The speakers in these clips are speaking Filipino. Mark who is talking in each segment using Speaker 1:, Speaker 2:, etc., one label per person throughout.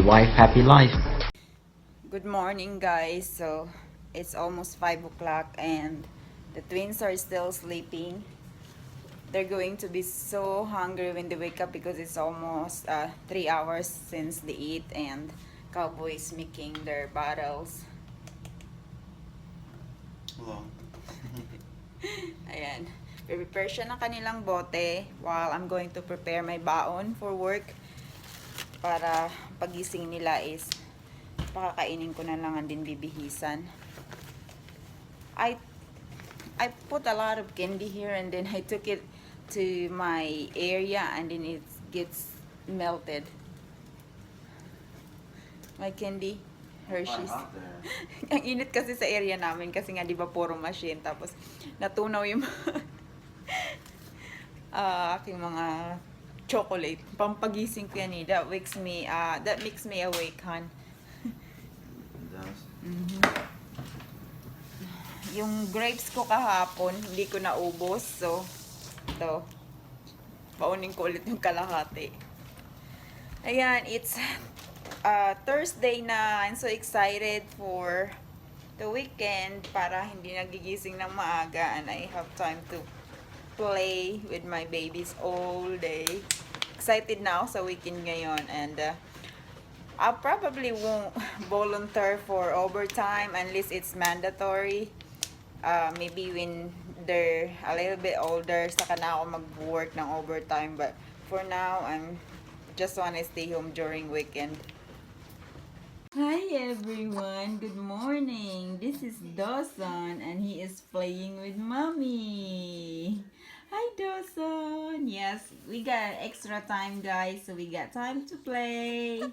Speaker 1: happy wife, happy life.
Speaker 2: Good morning, guys. So it's almost 5 o'clock and the twins are still sleeping. They're going to be so hungry when they wake up because it's almost 3 hours since they eat, and Cowboy's making their bottles.
Speaker 3: Hello.
Speaker 2: Ayan. Prepare siya ng kanilang bote while I'm going to prepare my baon for work para pagising nila is pakakainin ko na lang and din bibihisan. I put a lot of candy here and then I took it to my area and then it gets melted. My candy, Hershey's. Ang init kasi sa area namin kasi nga di ba puro machine, tapos natunaw yung aking mga chocolate. Pampagising ko yan eh. That makes me awake, hon. Yung grapes ko kahapon, hindi ko naubos. So, ito. Baunin ko ulit yung kalahati. Ayan, it's Thursday na. I'm so excited for the weekend para hindi nagigising ng maaga and I have time to play with my babies all day. Excited na ako sa weekend ngayon, and I probably won't volunteer for overtime unless it's mandatory. Maybe when they're a little bit older, saka na ako mag-work ng overtime. But for now, I'm just wanna stay home during weekend. Hi everyone, good morning. This is Dawson and he is playing with mommy. Hi Dawson. Yes, we got extra time, guys, so we got time to play.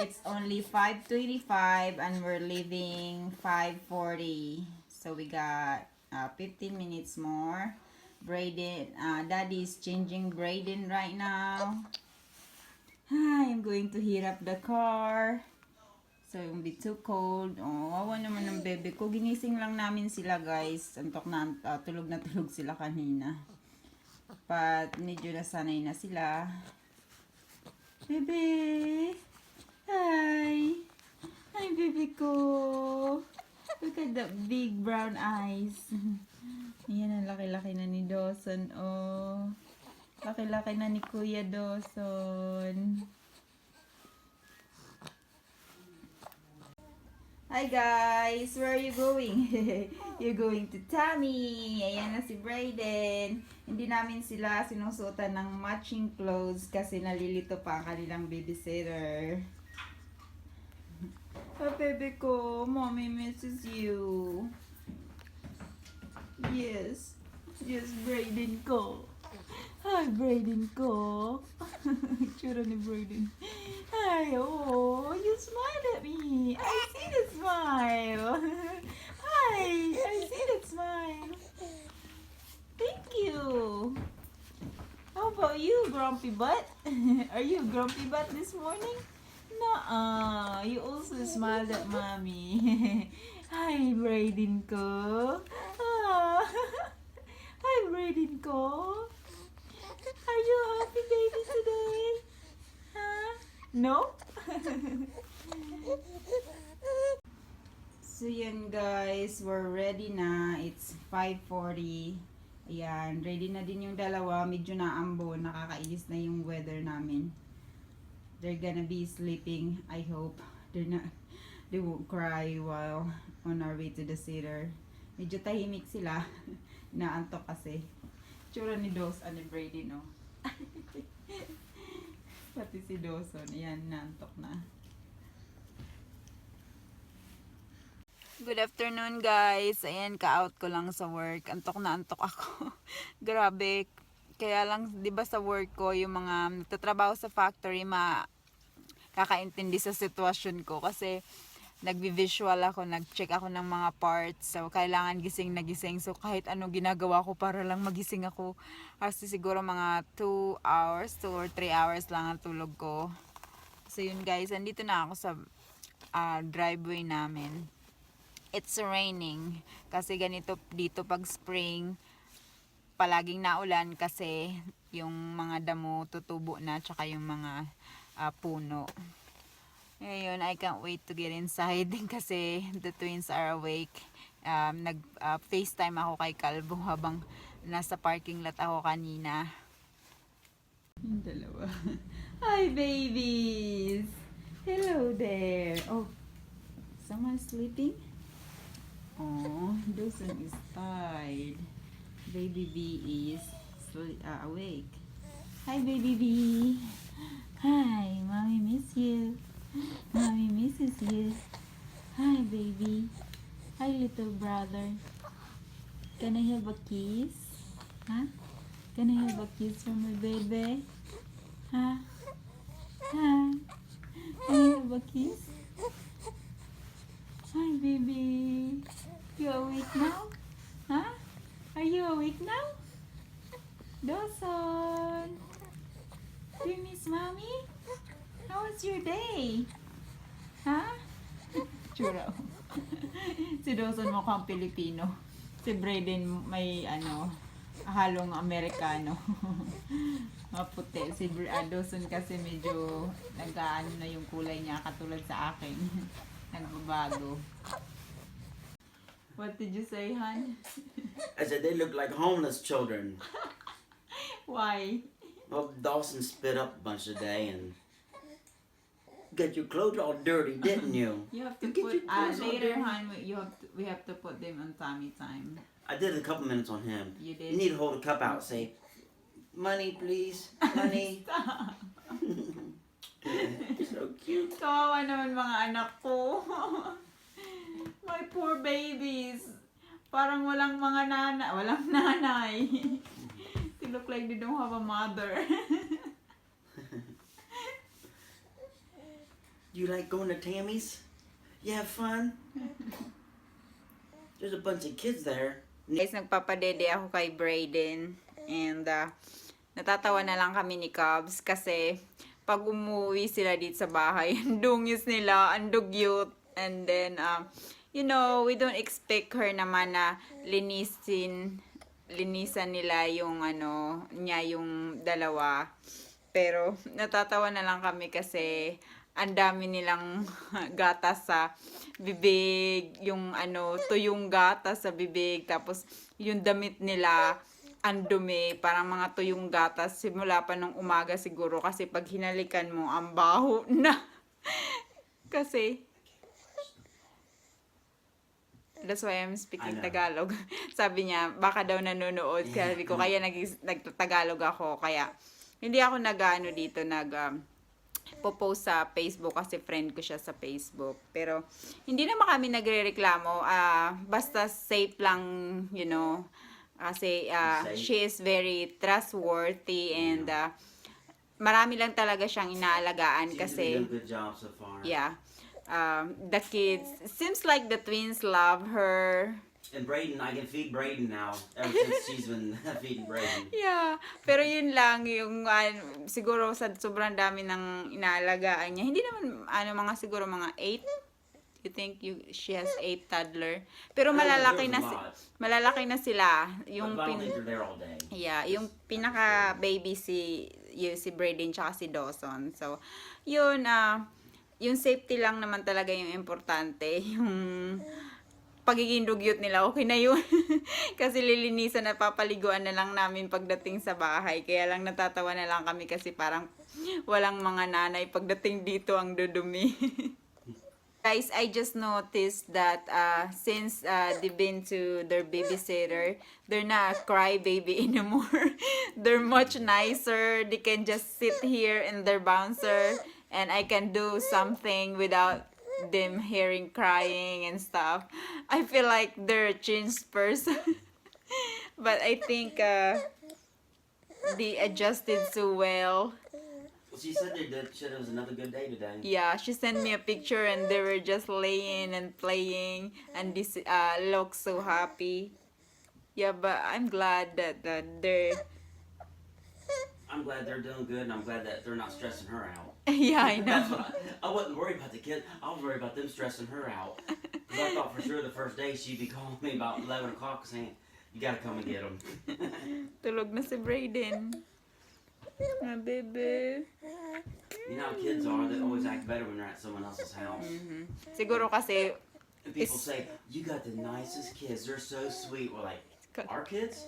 Speaker 2: It's only 5:25 and we're leaving 5:40. So we got 15 minutes more. Brayden, Daddy is changing Brayden right now. Hi, I'm going to heat up the car. So, it won't be too cold. Oh, wawa naman ng bebe ko. Ginising lang namin sila, guys. Antok na, tulog na tulog sila kanina. But, medyo nasanay na sila. Bebe! Hi! Hi, bebe ko! Look at the big brown eyes. Ayan, ang laki-laki na ni Dawson. Oh, laki-laki na ni Kuya Dawson. Hi guys! Where are you going? You're going to Tammy! Ayan na si Brayden. Hindi namin sila sinusutan ng matching clothes kasi nalilito pa ang kanilang babysitter. Oh, baby ko, mommy misses you. Yes. Yes, Brayden ko. Hi, Brayden ko. Tsura ni Brayden. Hi, oh, you smiled at me. I see the smile. Hi, I see the smile. Thank you. How about you, grumpy butt? Are you grumpy butt this morning? Nuh-uh. You also smiled at mommy. Hi, Brayden ko. Ah. Hi, Brayden ko. Are you happy baby today? Huh? No? So yan guys, we're ready na. It's 5:40. Ayan, ready na din yung dalawa. Medyo naambo, nakakainis na yung weather namin. They're gonna be sleeping. I hope they won't cry while on our way to the theater. Medyo tahimik sila. Naantok kasi. Tsura ni Dawson and Brady, no? Pati si Dawson, ayan, naantok na. Good afternoon, guys. Ayan, ka-out ko lang sa work. Antok na antok ako. Grabe. Kaya lang, di ba sa work ko, yung mga nagtatrabaho sa factory, kakaintindi sa sitwasyon ko. Kasi, nagvi-visual ako, nag-check ako ng mga parts. So, kailangan gising na gising. So, kahit ano ginagawa ko para lang magising ako. Kasi siguro mga 2 or 3 hours lang ang tulog ko. So, yun guys, andito na ako sa driveway namin. It's raining. Kasi ganito dito pag spring, palaging naulan kasi yung mga damo tutubo na, tsaka yung mga puno. Ngayon, I can't wait to get inside kasi the twins are awake. Nag-FaceTime ako kay Calvo habang nasa parking lot ako kanina. Yung dalawa. Hi, babies! Hello there! Oh, someone sleeping? Oh, Dawson is tired. Baby B is awake. Hi, baby B! Hi, mommy miss you. Mommy misses you. Hi, baby. Hi, little brother. Can I have a kiss? Huh? Can I have a kiss from my baby? Huh? Huh? Can I have a kiss? Hi, baby. You awake now? Huh? Are you awake now? Dawson. Do you miss mommy? How was your day? Ha? Chura. Si Dawson mukhang Pilipino. Si Brayden may halong Amerikano. Maputi. Si Dawson kasi medyo nag-aano na yung kulay niya katulad sa akin. Nagbabago. What did you say, hon?
Speaker 1: I said they look like homeless children.
Speaker 2: Why?
Speaker 1: Well, Dawson spit up a bunch today and got your clothes all dirty, didn't you?
Speaker 2: You have to
Speaker 1: Get
Speaker 2: put
Speaker 1: your clothes all
Speaker 2: later,
Speaker 1: dirty.
Speaker 2: hon. We have to put them on tummy time.
Speaker 1: I did a couple minutes on him.
Speaker 2: You did?
Speaker 1: You need to hold a cup out, say, money, please, money. So cute.
Speaker 2: Kawawa naman mga anak ko. My poor babies. Parang walang nanay. They look like they don't have a mother.
Speaker 1: You like going to Tammy's? You have fun? There's a bunch of kids there.
Speaker 2: Guys, nagpapadede ako kay Brayden. And natatawa na lang kami ni Cubs kasi pag umuwi sila dito sa bahay, ang dungis nila, ang dugyot. And then, we don't expect her naman na linisan nila yung yung dalawa. Pero natatawa na lang kami kasi ang dami nilang gatas sa bibig, yung tuyong gatas sa bibig, tapos yung damit nila ang dumi, parang mga tuyong gatas simula pa nung umaga siguro kasi pag hinalikan mo ang baho na. Kasi that's why I'm speaking Tagalog. Sabi niya, baka daw nanonood. Sabi ko, kaya nagtatagalog ako. Kaya, hindi ako dito, post sa Facebook kasi friend ko siya sa Facebook. Pero, hindi naman kami nagre-reklamo. Basta safe lang, kasi she is very trustworthy and marami lang talaga siyang inaalagaan kasi,
Speaker 1: She's doing a good job so far.
Speaker 2: yeah. The kids, seems like the twins love her.
Speaker 1: And Brayden, I can feed Brayden now. Ever since she's been feeding Brayden.
Speaker 2: Yeah, pero yun lang yung siguro sa sobrang dami ng inaalagaan niya. Hindi naman mga siguro mga 8. You think she has 8 toddler. Pero malalaki na sila. Yung
Speaker 1: But I don't think they're there all day.
Speaker 2: Yeah, yung pinaka baby si Brayden tsaka si Dawson. So, yun yung safety lang naman talaga yung importante. Yung pagiging dugyot nila, okay na yun. Kasi lilinisan at papaliguan na lang namin pagdating sa bahay. Kaya lang natatawa na lang kami kasi parang walang mga nanay pagdating dito ang dudumi. Guys, I just noticed that since they've been to their babysitter, they're not a crybaby anymore. They're much nicer. They can just sit here in their bouncer and I can do something without them hearing crying and stuff. I feel like they're a changed person. But I think they adjusted so well.
Speaker 1: She said they did. She said it was another good day today.
Speaker 2: Yeah, she sent me a picture and they were just laying and playing and this looks so happy. Yeah, but I'm glad that they're...
Speaker 1: I'm glad they're doing good and I'm glad that they're not stressing her out.
Speaker 2: Yeah, I
Speaker 1: That's
Speaker 2: know.
Speaker 1: what I wasn't worried about the kids. I was worried about them stressing her out. Because I thought for sure the first day she'd be calling me about 11 o'clock saying, you gotta come and get them.
Speaker 2: Tulog na si Brayden. Ah, baby.
Speaker 1: You know how kids are, they always act better when they're at someone else's house.
Speaker 2: Siguro kasi,
Speaker 1: And people
Speaker 2: It's-
Speaker 1: say, you got the nicest kids, they're so sweet. We're like, our kids?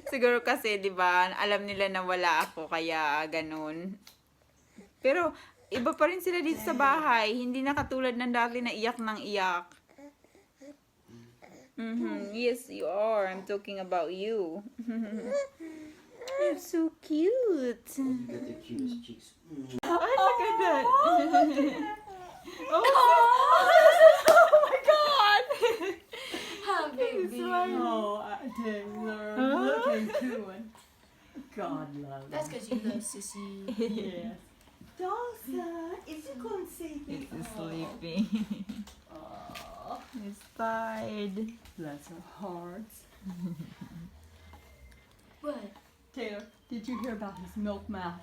Speaker 2: siguro kasi, di ba, alam nila na wala ako, kaya ganun. Pero, iba pa rin sila dito sa bahay. Hindi na katulad ng dati na iyak ng iyak. Yes, you are. I'm talking about you. You're so cute.
Speaker 1: You got the cutest cheeks.
Speaker 2: Oh, look at that. Oh my God.
Speaker 3: Hi, baby.
Speaker 4: Oh, Taylor, looking cool. God love
Speaker 3: That's because you love Sissy.
Speaker 4: Yes. Dawson, is it going to see me?
Speaker 2: It's sleeping.
Speaker 4: Oh,
Speaker 2: It's tired.
Speaker 4: bless her heart.
Speaker 3: What?
Speaker 4: Taylor, did you hear about his milk mouth?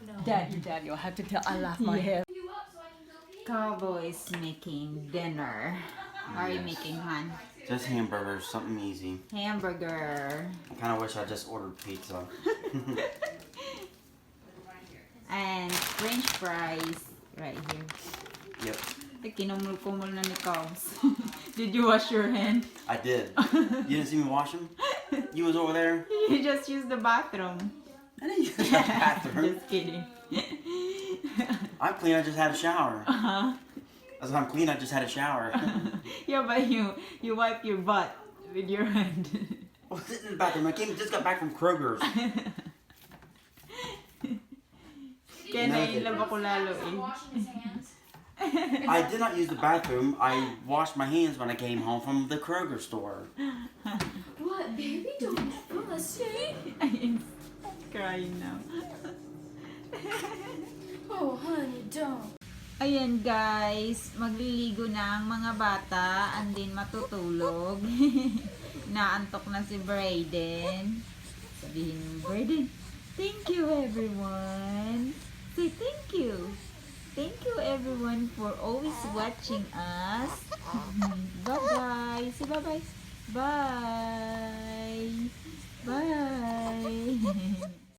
Speaker 3: No.
Speaker 4: Daddy, you'll have to tell. I laughed my head.
Speaker 3: You up so I can go pee?
Speaker 2: Cowboy is making dinner. What are you making, hon?
Speaker 1: Just hamburgers, something easy.
Speaker 2: Hamburger.
Speaker 1: I kind of wish I just ordered pizza.
Speaker 2: And French fries right here.
Speaker 1: Yep,
Speaker 2: Kinumul-kumul na ni Cobbs. Did you wash your hand?
Speaker 1: I did. You didn't see me wash them? You was over there?
Speaker 2: You just used the bathroom.
Speaker 1: I didn't use the bathroom.
Speaker 2: Just kidding.
Speaker 1: I'm clean, I just had a shower.
Speaker 2: Uh-huh.
Speaker 1: As I'm clean, I just had a shower.
Speaker 2: Yeah, but you wipe your butt with your hand.
Speaker 1: I was sitting in the bathroom. I just got back from Kroger's.
Speaker 2: Kaya
Speaker 1: No,
Speaker 2: nailab ako lalo
Speaker 3: Stop
Speaker 2: eh.
Speaker 3: washing his hands.
Speaker 1: I did not use the bathroom. I washed my hands when I came home from the Kroger store.
Speaker 3: What, baby? Don't fuss, eh?
Speaker 2: He's crying now.
Speaker 3: Oh, honey, don't.
Speaker 2: Ayan guys, magliligo na ang mga bata and then matutulog. Naantok na si Brayden. Sabihin mo, Brayden, thank you everyone. Say thank you. Thank you everyone for always watching us. Bye-bye. Say bye-bye. Bye. Bye.